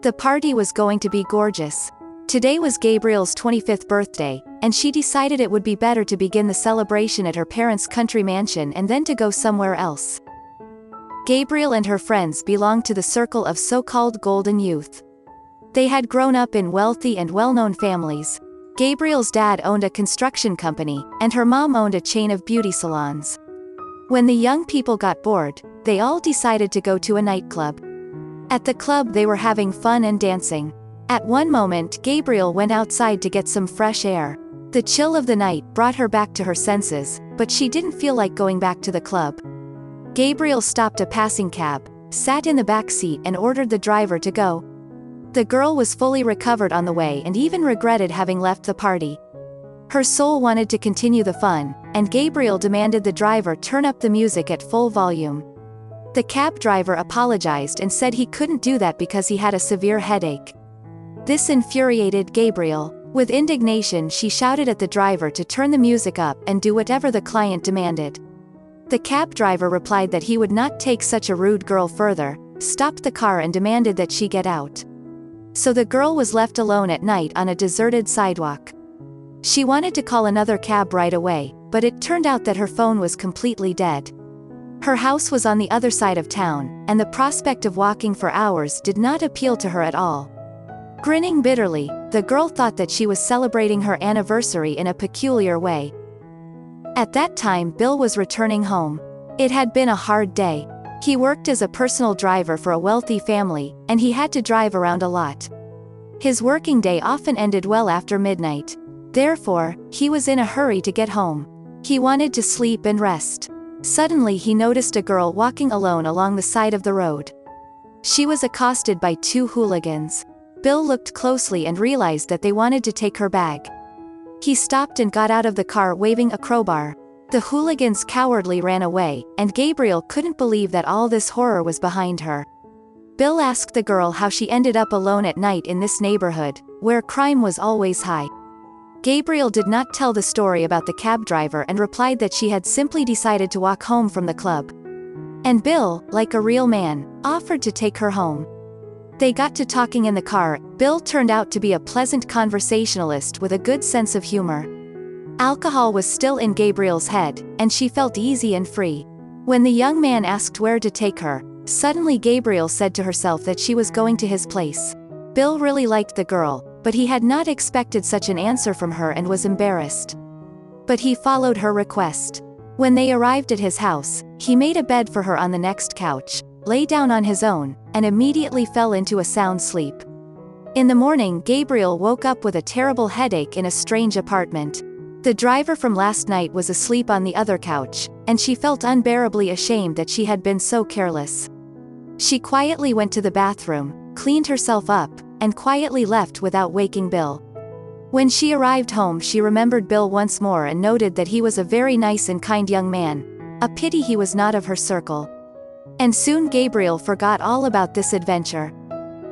The party was going to be gorgeous. Today was Gabriel's 25th birthday, and she decided it would be better to begin the celebration at her parents' country mansion and then to go somewhere else. Gabriel and her friends belonged to the circle of so-called golden youth. They had grown up in wealthy and well-known families. Gabriel's dad owned a construction company, and her mom owned a chain of beauty salons. When the young people got bored, they all decided to go to a nightclub. At the club they were having fun and dancing. At one moment Gabriel went outside to get some fresh air. The chill of the night brought her back to her senses, but she didn't feel like going back to the club. Gabriel stopped a passing cab, sat in the back seat and ordered the driver to go. The girl was fully recovered on the way and even regretted having left the party. Her soul wanted to continue the fun, and Gabriel demanded the driver turn up the music at full volume. The cab driver apologized and said he couldn't do that because he had a severe headache. This infuriated Gabriel. With indignation she shouted at the driver to turn the music up and do whatever the client demanded. The cab driver replied that he would not take such a rude girl further, stopped the car and demanded that she get out. So the girl was left alone at night on a deserted sidewalk. She wanted to call another cab right away, but it turned out that her phone was completely dead. Her house was on the other side of town, and the prospect of walking for hours did not appeal to her at all. Grinning bitterly, the girl thought that she was celebrating her anniversary in a peculiar way. At that time Bill was returning home. It had been a hard day. He worked as a personal driver for a wealthy family, and he had to drive around a lot. His working day often ended well after midnight. Therefore, he was in a hurry to get home. He wanted to sleep and rest. Suddenly he noticed a girl walking alone along the side of the road. She was accosted by two hooligans. Bill looked closely and realized that they wanted to take her bag. He stopped and got out of the car waving a crowbar. The hooligans cowardly ran away, and Gabriel couldn't believe that all this horror was behind her. Bill asked the girl how she ended up alone at night in this neighborhood, where crime was always high. Gabriel did not tell the story about the cab driver and replied that she had simply decided to walk home from the club. And Bill, like a real man, offered to take her home. They got to talking in the car. Bill turned out to be a pleasant conversationalist with a good sense of humor. Alcohol was still in Gabriel's head, and she felt easy and free. When the young man asked where to take her, suddenly Gabriel said to herself that she was going to his place. Bill really liked the girl, but he had not expected such an answer from her and was embarrassed. But he followed her request. When they arrived at his house, he made a bed for her on the next couch, lay down on his own, and immediately fell into a sound sleep. In the morning Gabriel woke up with a terrible headache in a strange apartment. The driver from last night was asleep on the other couch, and she felt unbearably ashamed that she had been so careless. She quietly went to the bathroom, cleaned herself up, and quietly left without waking Bill. When she arrived home she remembered Bill once more and noted that he was a very nice and kind young man. A pity he was not of her circle. And soon Gabriel forgot all about this adventure.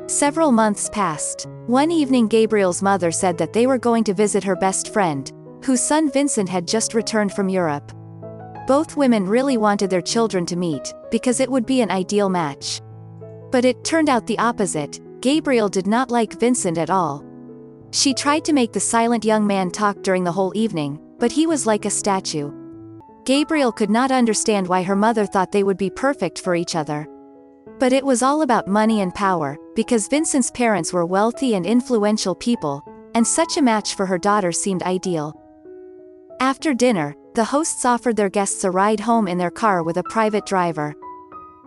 Several months passed. One evening Gabriel's mother said that they were going to visit her best friend, whose son Vincent had just returned from Europe. Both women really wanted their children to meet, because it would be an ideal match. But it turned out the opposite. Gabriel did not like Vincent at all. She tried to make the silent young man talk during the whole evening, but he was like a statue. Gabriel could not understand why her mother thought they would be perfect for each other. But it was all about money and power, because Vincent's parents were wealthy and influential people, and such a match for her daughter seemed ideal. After dinner, the hosts offered their guests a ride home in their car with a private driver.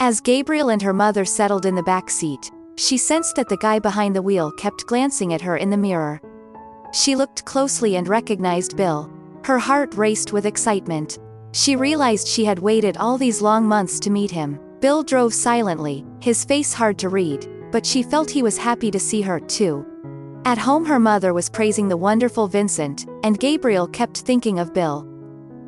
As Gabriel and her mother settled in the back seat, she sensed that the guy behind the wheel kept glancing at her in the mirror. She looked closely and recognized Bill. Her heart raced with excitement. She realized she had waited all these long months to meet him. Bill drove silently, his face hard to read, but she felt he was happy to see her, too. At home her mother was praising the wonderful Vincent, and Gabriel kept thinking of Bill.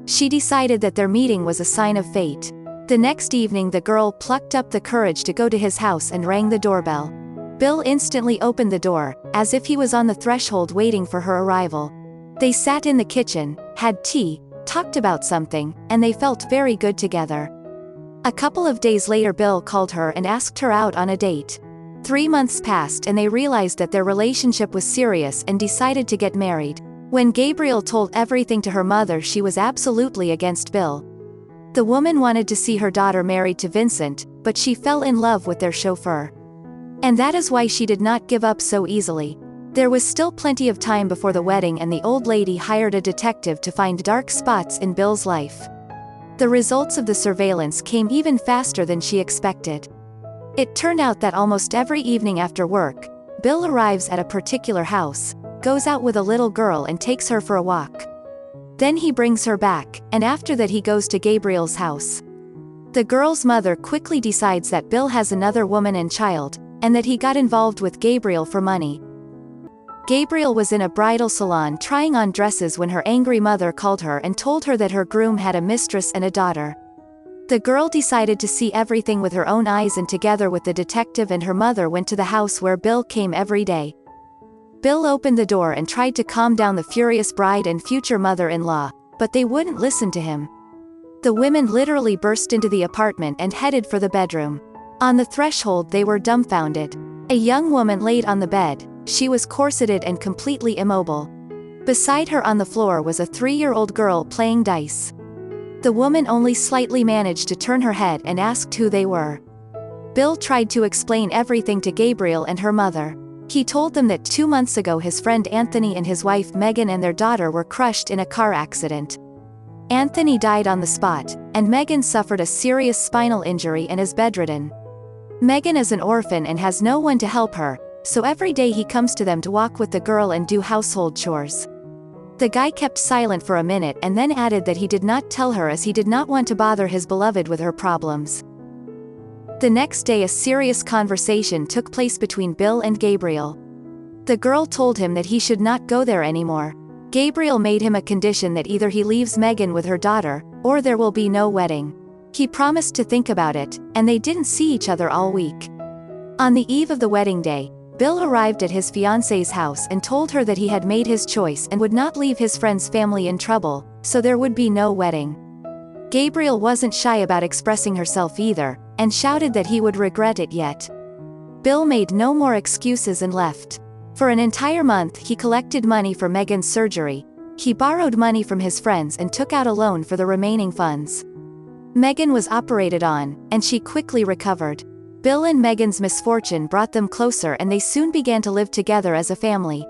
She decided that their meeting was a sign of fate. The next evening the girl plucked up the courage to go to his house and rang the doorbell. Bill instantly opened the door, as if he was on the threshold waiting for her arrival. They sat in the kitchen, had tea, talked about something, and they felt very good together. A couple of days later Bill called her and asked her out on a date. 3 months passed and they realized that their relationship was serious and decided to get married. When Gabriel told everything to her mother, she was absolutely against Bill. The woman wanted to see her daughter married to Vincent, but she fell in love with their chauffeur. And that is why she did not give up so easily. There was still plenty of time before the wedding, and the old lady hired a detective to find dark spots in Bill's life. The results of the surveillance came even faster than she expected. It turned out that almost every evening after work, Bill arrives at a particular house, goes out with a little girl and takes her for a walk. Then he brings her back, and after that he goes to Gabriel's house. The girl's mother quickly decides that Bill has another woman and child, and that he got involved with Gabriel for money. Gabriel was in a bridal salon trying on dresses when her angry mother called her and told her that her groom had a mistress and a daughter. The girl decided to see everything with her own eyes, and together with the detective and her mother went to the house where Bill came every day. Bill opened the door and tried to calm down the furious bride and future mother-in-law, but they wouldn't listen to him. The women literally burst into the apartment and headed for the bedroom. On the threshold they were dumbfounded. A young woman laid on the bed. She was corseted and completely immobile. Beside her on the floor was a 3-year-old girl playing dice. The woman only slightly managed to turn her head and asked who they were. Bill tried to explain everything to Gabriel and her mother. He told them that 2 months ago his friend Anthony and his wife Megan and their daughter were crushed in a car accident. Anthony died on the spot, and Megan suffered a serious spinal injury and is bedridden. Megan is an orphan and has no one to help her, so every day he comes to them to walk with the girl and do household chores. The guy kept silent for a minute and then added that he did not tell her as he did not want to bother his beloved with her problems. The next day a serious conversation took place between Bill and Gabriel. The girl told him that he should not go there anymore. Gabriel made him a condition that either he leaves Megan with her daughter, or there will be no wedding. He promised to think about it, and they didn't see each other all week. On the eve of the wedding day, Bill arrived at his fiancée's house and told her that he had made his choice and would not leave his friend's family in trouble, so there would be no wedding. Gabriel wasn't shy about expressing herself either, and shouted that he would regret it yet. Bill made no more excuses and left. For an entire month he collected money for Megan's surgery. He borrowed money from his friends and took out a loan for the remaining funds. Megan was operated on, and she quickly recovered. Bill and Megan's misfortune brought them closer and they soon began to live together as a family.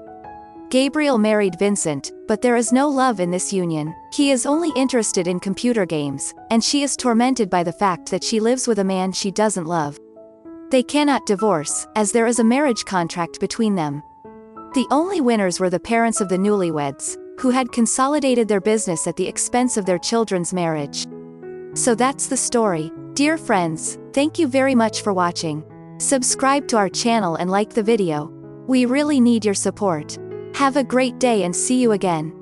Gabriel married Vincent, but there is no love in this union. He is only interested in computer games, and she is tormented by the fact that she lives with a man she doesn't love. They cannot divorce, as there is a marriage contract between them. The only winners were the parents of the newlyweds, who had consolidated their business at the expense of their children's marriage. So that's the story. Dear friends, thank you very much for watching. Subscribe to our channel and like the video. We really need your support. Have a great day and see you again.